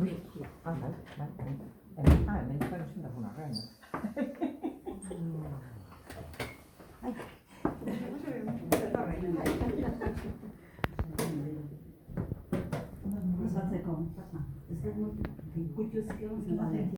Uy, me están haciendo una rana. Gozatzeko. Ez da, ikutu zikio,